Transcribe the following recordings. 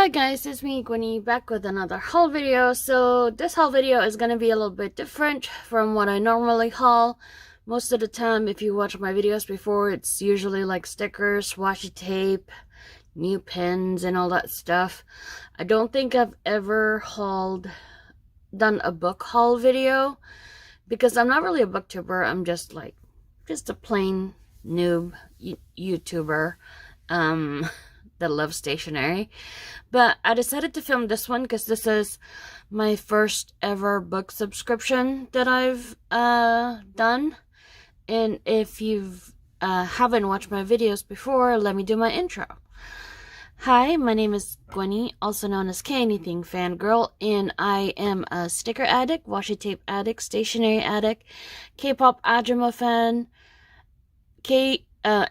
Hi guys, it's me Gwenny back with another haul video. So this haul video is going to be a little bit different from what I normally haul. Most of the time, if you watch my videos before, it's usually like stickers, washi tape, new pens, and all that stuff. I don't think I've ever done a book haul video because I'm not really a booktuber. I'm just a plain noob YouTuber that loves stationery. But I decided to film this one because this is my first ever book subscription that I've done. And if you've haven't watched my videos before, let me do my intro. Hi, my name is Gwenny, also known as K Anything Fangirl, and I am a sticker addict, washi tape addict, stationery addict, K-pop Ajumma fan,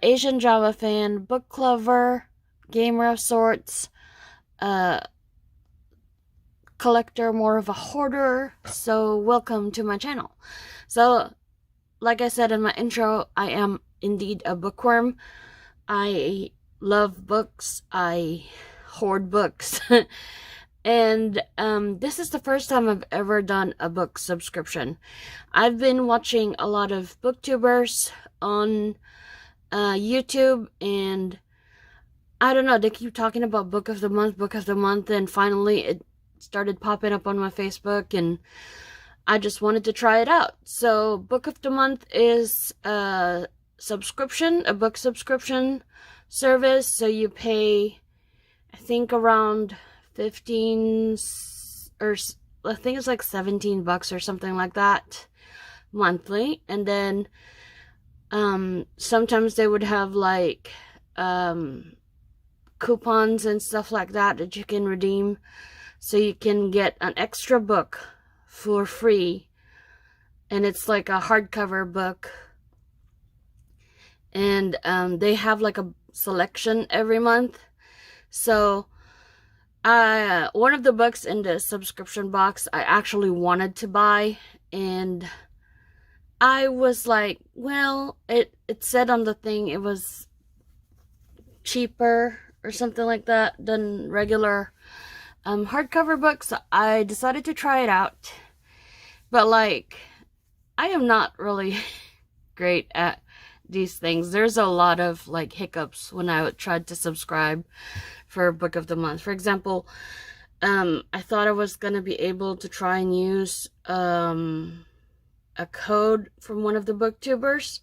Asian drama fan, book lover, gamer of sorts, collector, more of a hoarder. So welcome to my channel. So like I said in my intro, I am indeed a bookworm. I love books. I hoard books. And this is the first time I've ever done a book subscription. I've been watching a lot of booktubers on YouTube, and I don't know, they keep talking about book of the month, and finally it started popping up on my Facebook, and I just wanted to try it out. So book of the month is a book subscription service. So you pay, I think, around 15 or I think it's like $17 or something like that monthly. And then sometimes they would have like coupons and stuff like that you can redeem, so you can get an extra book for free, and it's like a hardcover book, and they have like a selection every month. So one of the books in the subscription box I actually wanted to buy, and I was like, well, it said on the thing it was cheaper or something like that than regular hardcover books. So I decided to try it out. But like, I am not really great at these things. There's a lot of like hiccups when I tried to subscribe for book of the month. For example, I thought I was gonna be able to try and use a code from one of the booktubers,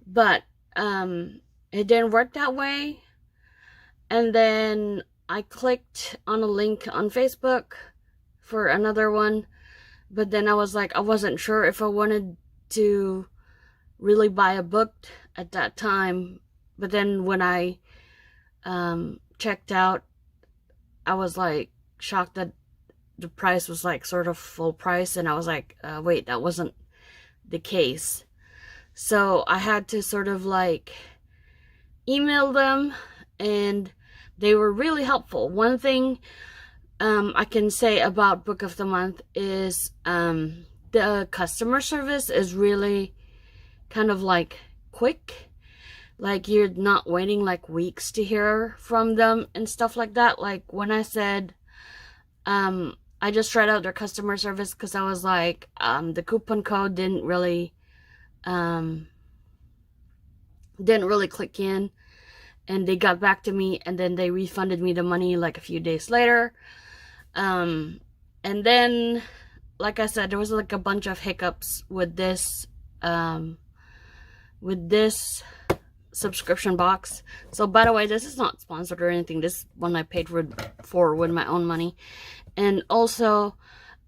but it didn't work that way. And then I clicked on a link on Facebook for another one, but then I was like, I wasn't sure if I wanted to really buy a book at that time. But then when I checked out, I was like shocked that the price was like sort of full price, and I was like, wait, that wasn't the case. So I had to sort of like email them, and they were really helpful. One thing I can say about book of the month is the customer service is really kind of like quick. Like, you're not waiting like weeks to hear from them and stuff like that. Like when I said I just tried out their customer service because I was like, the coupon code didn't really click in, and they got back to me, and then they refunded me the money like a few days later. And then, like I said, there was like a bunch of hiccups with this subscription box. So by the way, this is not sponsored or anything. This one I paid for with my own money. And also,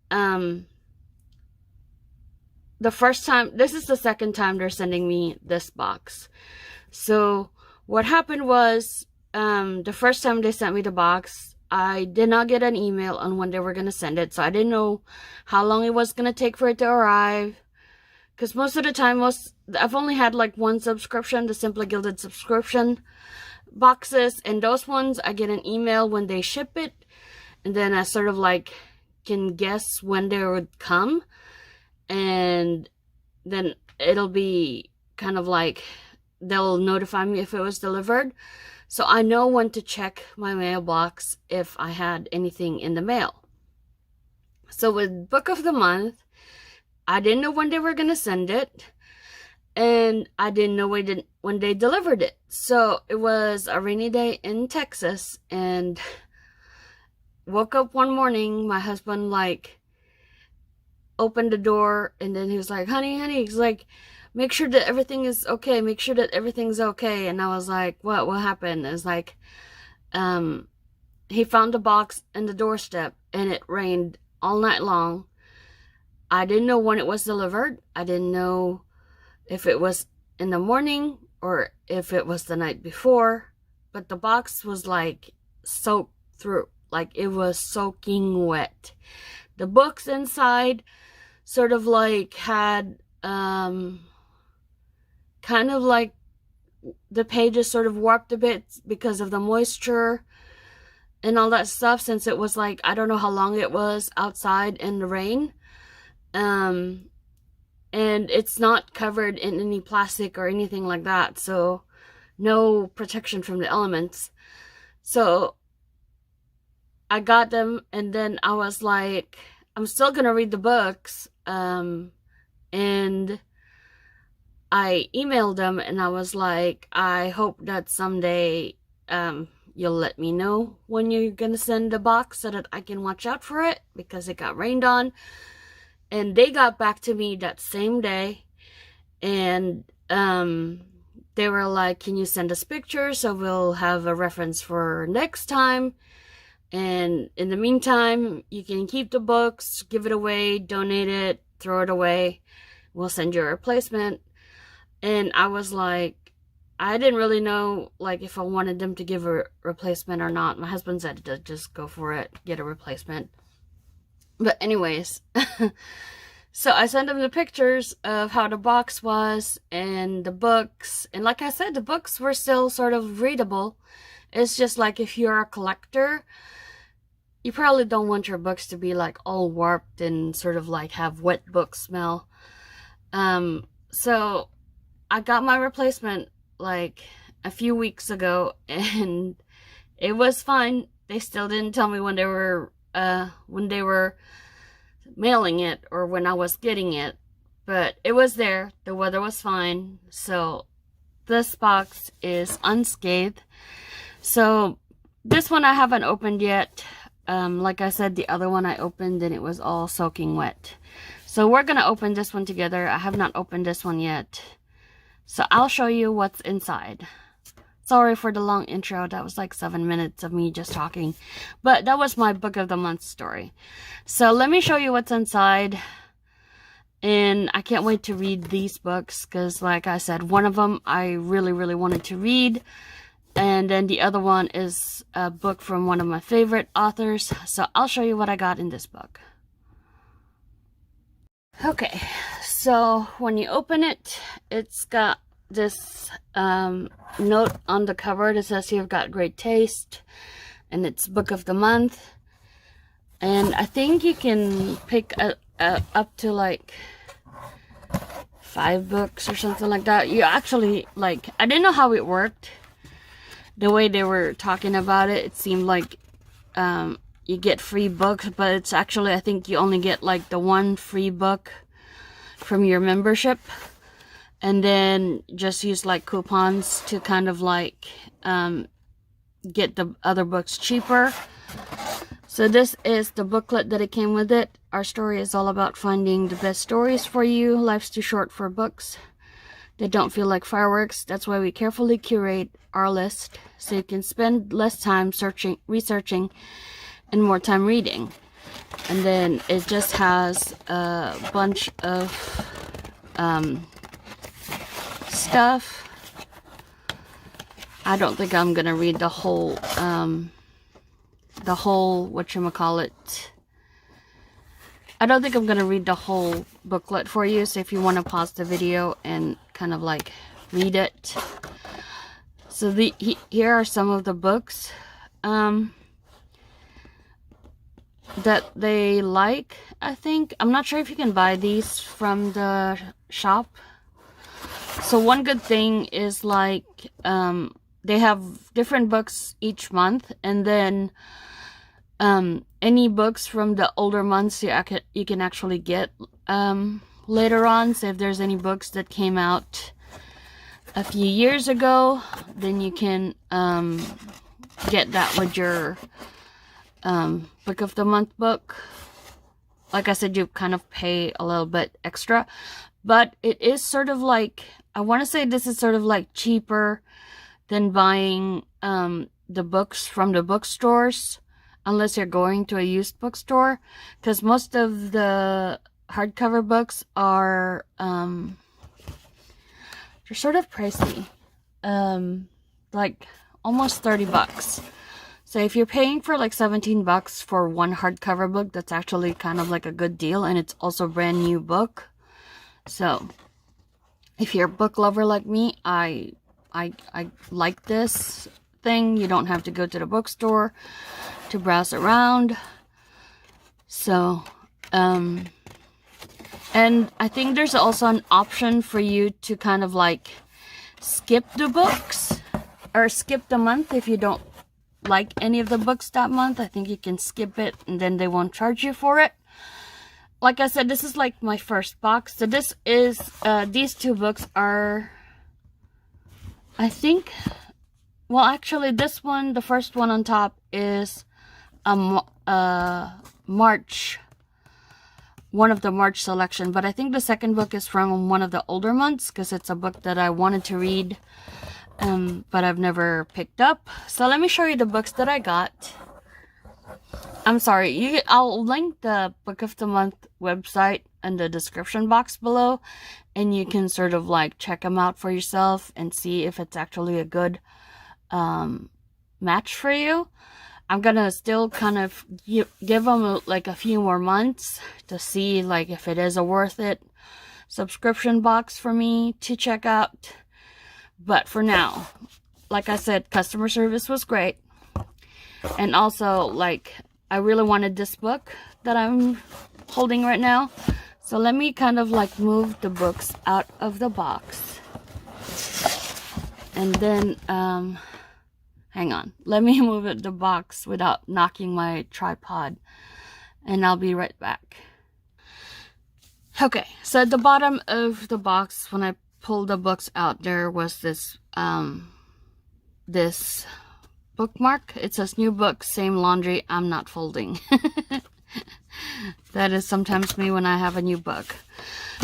the first time, this is the second time they're sending me this box. So what happened was, the first time they sent me the box, I did not get an email on when they were going to send it. So I didn't know how long it was going to take for it to arrive. Because most of the time, I've only had like one subscription, the Simply Gilded subscription boxes. And those ones, I get an email when they ship it. And then I sort of like can guess when they would come. And then it'll be kind of like, they'll notify me if it was delivered. So I know when to check my mailbox if I had anything in the mail. So with Book of the Month, I didn't know when they were going to send it. And I didn't know when they delivered it. So it was a rainy day in Texas, and woke up one morning, my husband like opened the door, and then he was like, honey, he's like, make sure that everything is okay, make sure that everything's okay. And I was like, what happened? It's like, he found a box in the doorstep, and it rained all night long. I didn't know when it was delivered. I didn't know if it was in the morning or if it was the night before, but the box was like soaked through, like it was soaking wet. The books inside sort of like had kind of like the pages sort of warped a bit because of the moisture and all that stuff, since it was like, I don't know how long it was outside in the rain. And it's not covered in any plastic or anything like that, so no protection from the elements. So I got them, and then I was like, I'm still gonna read the books, and I emailed them, and I was like, I hope that someday you'll let me know when you're gonna send the box so that I can watch out for it, because it got rained on. And they got back to me that same day, and they were like, can you send us pictures so we'll have a reference for next time? And in the meantime, you can keep the books, give it away, donate it, throw it away. We'll send you a replacement. And I was like, I didn't really know like if I wanted them to give a replacement or not. My husband said to just go for it, get a replacement. But anyways, so I sent them the pictures of how the box was and the books. And like I said, the books were still sort of readable. It's just like if you're a collector, you probably don't want your books to be like all warped and sort of like have wet book smell. So I got my replacement like a few weeks ago, and it was fine. They still didn't tell me when they were mailing it or when I was getting it, but it was there. The weather was fine, so this box is unscathed. So this one I haven't opened yet. Like I said, the other one I opened and it was all soaking wet. So we're gonna open this one together. I have not opened this one yet, so I'll show you what's inside. Sorry for the long intro. That was like 7 minutes of me just talking. But that was my Book of the Month story. So let me show you what's inside. And I can't wait to read these books, because like I said, one of them I really, really wanted to read. And then the other one is a book from one of my favorite authors. So I'll show you what I got in this book. Okay, so when you open it, it's got this note on the cover that says you've got great taste, and it's Book of the Month. And I think you can pick up to like 5 books or something like that. You actually, like, I didn't know how it worked. The way they were talking about it, it seemed like you get free books, but it's actually, I think you only get like the one free book from your membership. And then just use like coupons to kind of like get the other books cheaper. So this is the booklet that it came with it. Our story is all about finding the best stories for you. Life's too short for books that don't feel like fireworks. That's why we carefully curate our list so you can spend less time researching, and more time reading. And then it just has a bunch of stuff. I don't think I'm gonna read the whole whatchamacallit. I don't think I'm gonna read the whole booklet for you, so if you want to pause the video and kind of like read it. So here are some of the books that they like, I think. I'm not sure if you can buy these from the shop. So one good thing is like they have different books each month, and then any books from the older months you can actually get later on. So if there's any books that came out a few years ago, then you can get that with your book of the month book. Like I said, you kind of pay a little bit extra, but it is sort of like, I want to say this is sort of like cheaper than buying the books from the bookstores, unless you're going to a used bookstore, because most of the hardcover books are they're sort of pricey, like almost $30. So if you're paying for like $17 for one hardcover book, that's actually kind of like a good deal, and it's also a brand new book. So if you're a book lover like me, I like this thing. You don't have to go to the bookstore to browse around. So and I think there's also an option for you to kind of like skip the books or skip the month if you don't like any of the books that month. I think you can skip it and then they won't charge you for it. Like I said, this is like my first box. So this is these two books are, I think, well, actually this one, the first one on top, is March, one of the March selection, but I think the second book is from one of the older months, because it's a book that I wanted to read, but I've never picked up. So let me show you the books that I got. I'm sorry, I'll link the book of the month website in the description box below, and you can sort of like check them out for yourself and see if it's actually a good match for you. I'm gonna still kind of give them like a few more months to see like if it is a worth it subscription box for me to check out. But for now, like I said, customer service was great. And also, like, I really wanted this book that I'm holding right now. So let me kind of like move the books out of the box. And then, hang on. Let me move the box without knocking my tripod. And I'll be right back. Okay, so at the bottom of the box, when I pulled the books out, there was this, this bookmark. It says new book, same laundry, I'm not folding. That is sometimes me when I have a new book.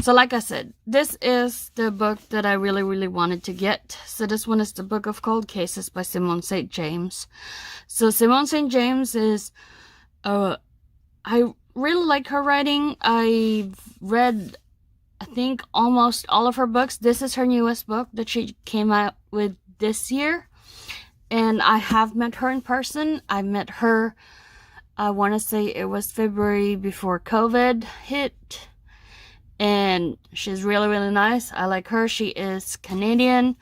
So like I said, this is the book that I really wanted to get. So this one is the Book of Cold Cases by Simone St. James. So Simone St. James is, I really like her writing. I've read, I think, almost all of her books. This is her newest book that she came out with this year. And I have met her in person. I met her, I want to say it was February before COVID hit. And she's really nice. I like her. She is Canadian.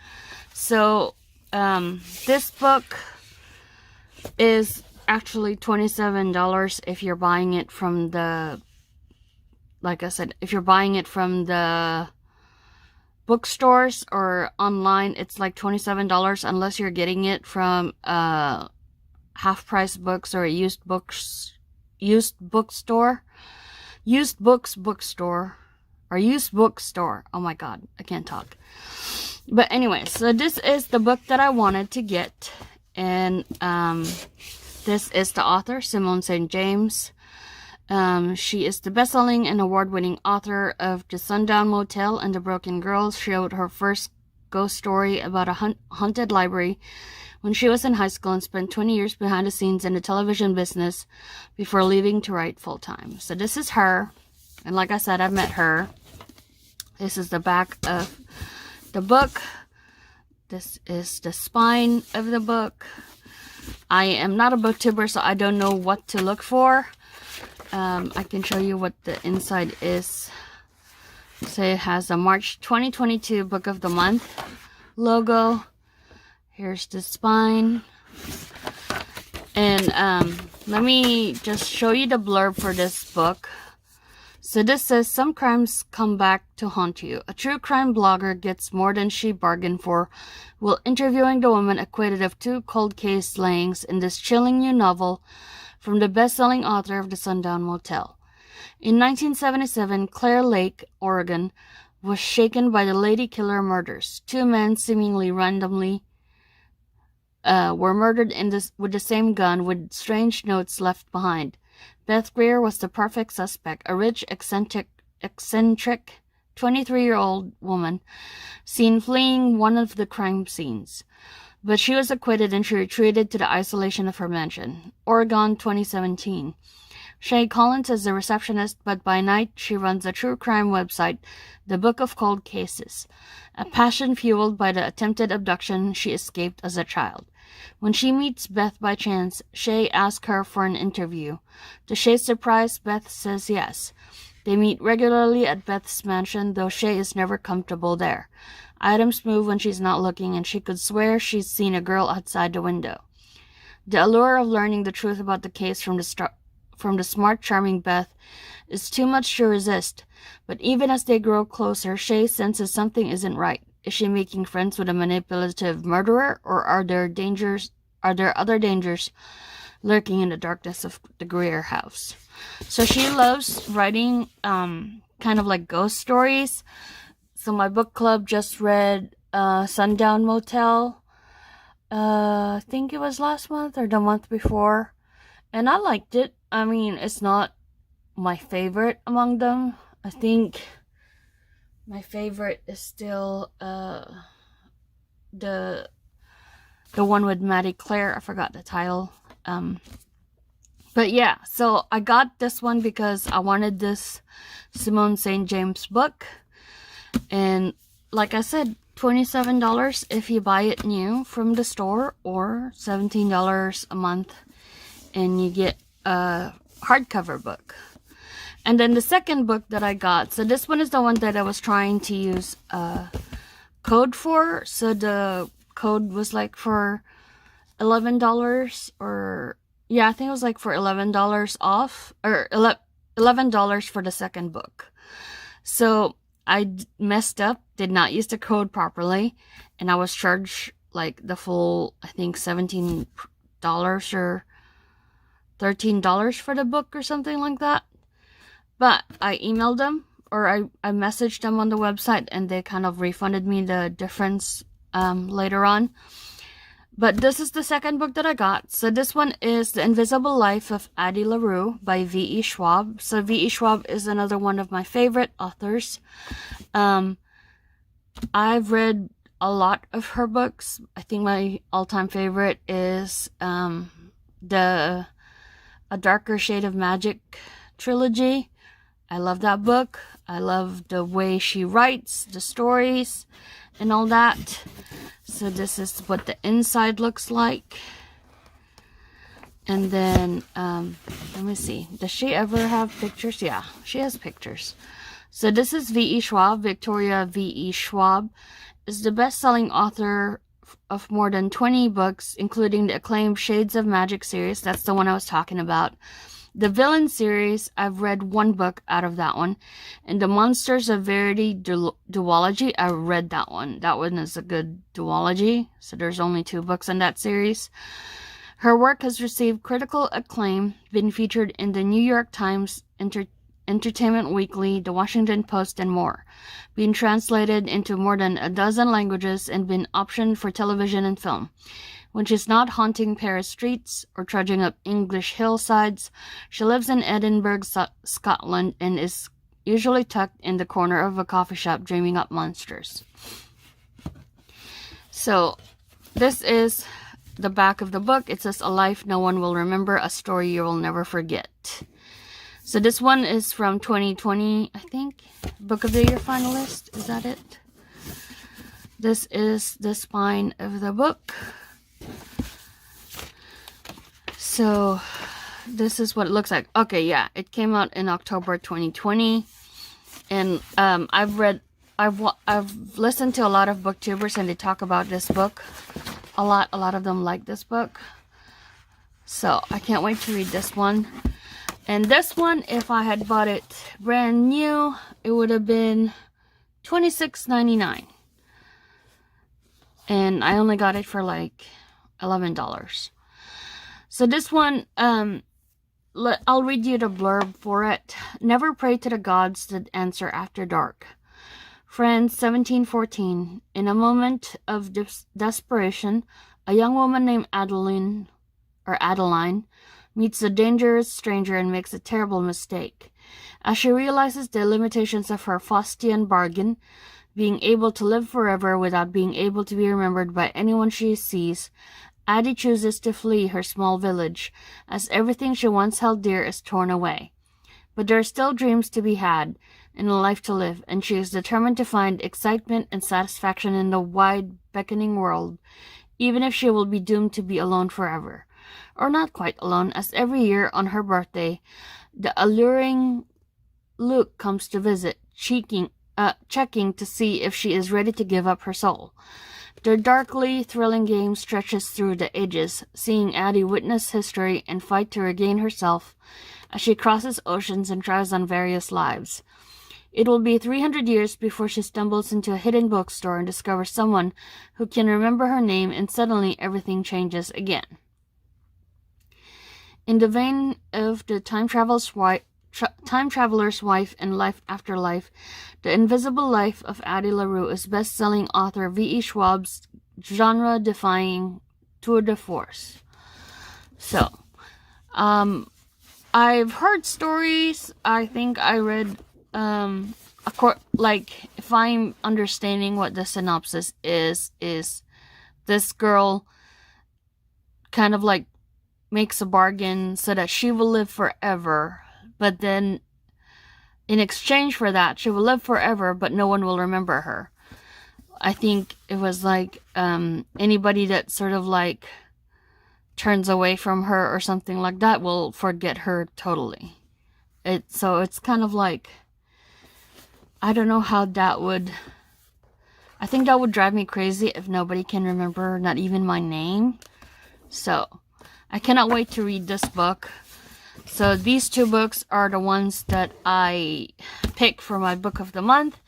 So this book is actually $27 if you're buying it from the, like I said, if you're buying it from the bookstores or online, it's like $27 unless you're getting it from half price books or a used books bookstore. Oh my god, I can't talk. But anyway, so this is the book that I wanted to get. And this is the author, Simone St. James. She is the best-selling and award-winning author of The Sundown Motel and The Broken Girls. She wrote her first ghost story about a haunted library when she was in high school and spent 20 years behind the scenes in the television business before leaving to write full-time. So this is her. And like I said, I've met her. This is the back of the book. This is the spine of the book. I am not a booktuber, so I don't know what to look for. I can show you what the inside is. So it has a March 2022 Book of the Month logo. Here's the spine. And let me just show you the blurb for this book. So this says, some crimes come back to haunt you. A true crime blogger gets more than she bargained for while interviewing the woman acquitted of 2 cold case slayings in this chilling new novel from the best-selling author of The Sundown Motel. In 1977, Clear Lake, Oregon, was shaken by the Lady Killer murders. 2 men seemingly randomly were murdered with the same gun, with strange notes left behind. Beth Greer was the perfect suspect, a rich, eccentric 23-year-old woman seen fleeing one of the crime scenes. But she was acquitted and she retreated to the isolation of her mansion. Oregon, 2017. Shay Collins is the receptionist, but by night she runs a true crime website, The Book of Cold Cases, a passion fueled by the attempted abduction she escaped as a child. When she meets Beth by chance, Shay asks her for an interview. To Shay's surprise, Beth says yes. They meet regularly at Beth's mansion, though Shay is never comfortable there. Items move when she's not looking, and she could swear she's seen a girl outside the window. The allure of learning the truth about the case from the smart, charming Beth is too much to resist, but even as they grow closer, Shay senses something isn't right. Is she making friends with a manipulative murderer, or are there other dangers lurking in the darkness of the Greer house? So she loves writing kind of like ghost stories. So my book club just read Sundown Motel. I think it was last month or the month before. And I liked it. I mean, it's not my favorite among them. I think my favorite is still the one with Maddie Claire. I forgot the title. But yeah, so I got this one because I wanted this Simone St. James book. And like I said, $27 if you buy it new from the store, or $17 a month and you get a hardcover book. And then the second book that I got, so this one is the one that I was trying to use code for. So the code was like for $11, or yeah, I think it was like for $11 off, or $11 for the second book. So I messed up, did not use the code properly, and I was charged like the full, I think $17 or $13 for the book or something like that. But I emailed them, or I messaged them on the website, and they kind of refunded me the difference later on. But this is the second book that I got. So this one is The Invisible Life of Addie LaRue by V.E. Schwab. So V.E. Schwab is another one of my favorite authors. I've read a lot of her books. I think my all-time favorite is A Darker Shade of Magic trilogy. I love that book. I love the way she writes, the stories, and all that. So this is what the inside looks like. And then, let me see. Does she ever have pictures? Yeah, she has pictures. So this is V.E. Schwab. Victoria V.E. Schwab is the best-selling author of more than 20 books, including the acclaimed Shades of Magic series. That's the one I was talking about. The Villain series, I've read one book out of that one. And the Monsters of Verity duology, I read that one. That one is a good duology. So there's only 2 books in that series. Her work has received critical acclaim, been featured in the New York Times, Entertainment Weekly, The Washington Post, and more. Been translated into more than a dozen languages and been optioned for television and film. When she's not haunting Paris streets or trudging up English hillsides, she lives in Edinburgh, Scotland, and is usually tucked in the corner of a coffee shop dreaming up monsters. So, this is the back of the book. It says, A Life No One Will Remember, a story you will never forget. So this one is from 2020, I think. Book of the Year finalist. Is that it? This is the spine of the book. So this is what it looks like. Okay, yeah, it came out in October 2020, and I've listened to a lot of booktubers, and they talk about this book a lot. A lot of them like this book, so I can't wait to read this one. And this one, if I had bought it brand new, it would have been $26.99. And I only got it for like $11. So this one, I'll read you the blurb for it. Never pray to the gods that answer after dark. Friends, 1714. In a moment of desperation, a young woman named Adeline meets a dangerous stranger and makes a terrible mistake. As she realizes the limitations of her Faustian bargain, being able to live forever without being able to be remembered by anyone she sees, Addie chooses to flee her small village, as everything she once held dear is torn away. But there are still dreams to be had, and a life to live, and she is determined to find excitement and satisfaction in the wide, beckoning world, even if she will be doomed to be alone forever. Or not quite alone, as every year on her birthday, the alluring Luke comes to visit, checking to see if she is ready to give up her soul. Their darkly thrilling game stretches through the ages, seeing Addie witness history and fight to regain herself as she crosses oceans and tries on various lives. It will be 300 years before she stumbles into a hidden bookstore and discovers someone who can remember her name, and suddenly everything changes again. In the vein of the Time Traveler's Wife and Life After Life, The Invisible Life of Addie LaRue is best-selling author V.E. Schwab's genre-defying tour de force. So, I've heard stories. I think I read, if I'm understanding what the synopsis is this girl kind of like makes a bargain so that she will live forever, but then in exchange for that, she will live forever, but no one will remember her. I think it was like anybody that sort of like turns away from her or something like that will forget her totally. So it's kind of like, I don't know how that would, I think that would drive me crazy if nobody can remember, not even my name. So I cannot wait to read this book. So these two books are the ones that I pick for my book of the month.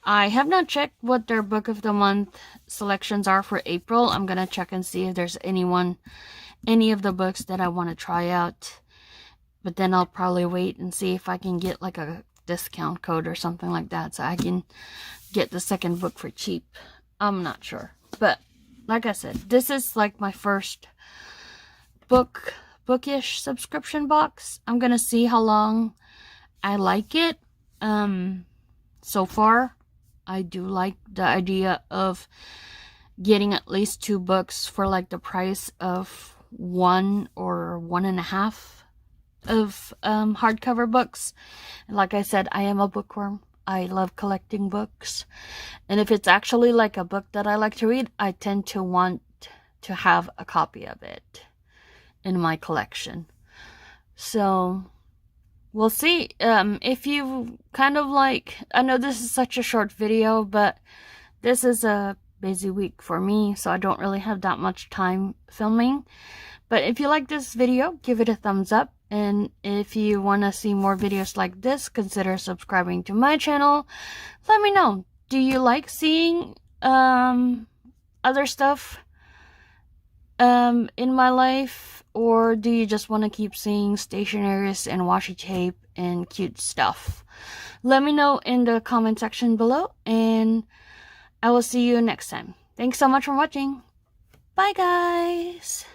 I have not checked what their book of the month selections are for April. I'm gonna check and see if there's any of the books that I want to try out. But then I'll probably wait and see if I can get like a discount code or something like that, so I can get the second book for cheap. I'm not sure. But like I said, this is like my first bookish subscription box. I'm gonna see how long I like it. So far, I do like the idea of getting at least 2 books for like the price of 1 or 1.5 of hardcover books. And like I said, I am a bookworm. I love collecting books, and if it's actually like a book that I like to read, I tend to want to have a copy of it in my collection. So we'll see. If you kind of like, I know this is such a short video, but this is a busy week for me, so I don't really have that much time filming. But if you like this video, give it a thumbs up. And if you want to see more videos like this, consider subscribing to my channel. Let me know. Do you like seeing other stuff in my life? Or do you just want to keep seeing stationaries and washi tape and cute stuff? Let me know in the comment section below, and I will see you next time. Thanks so much for watching. Bye, guys!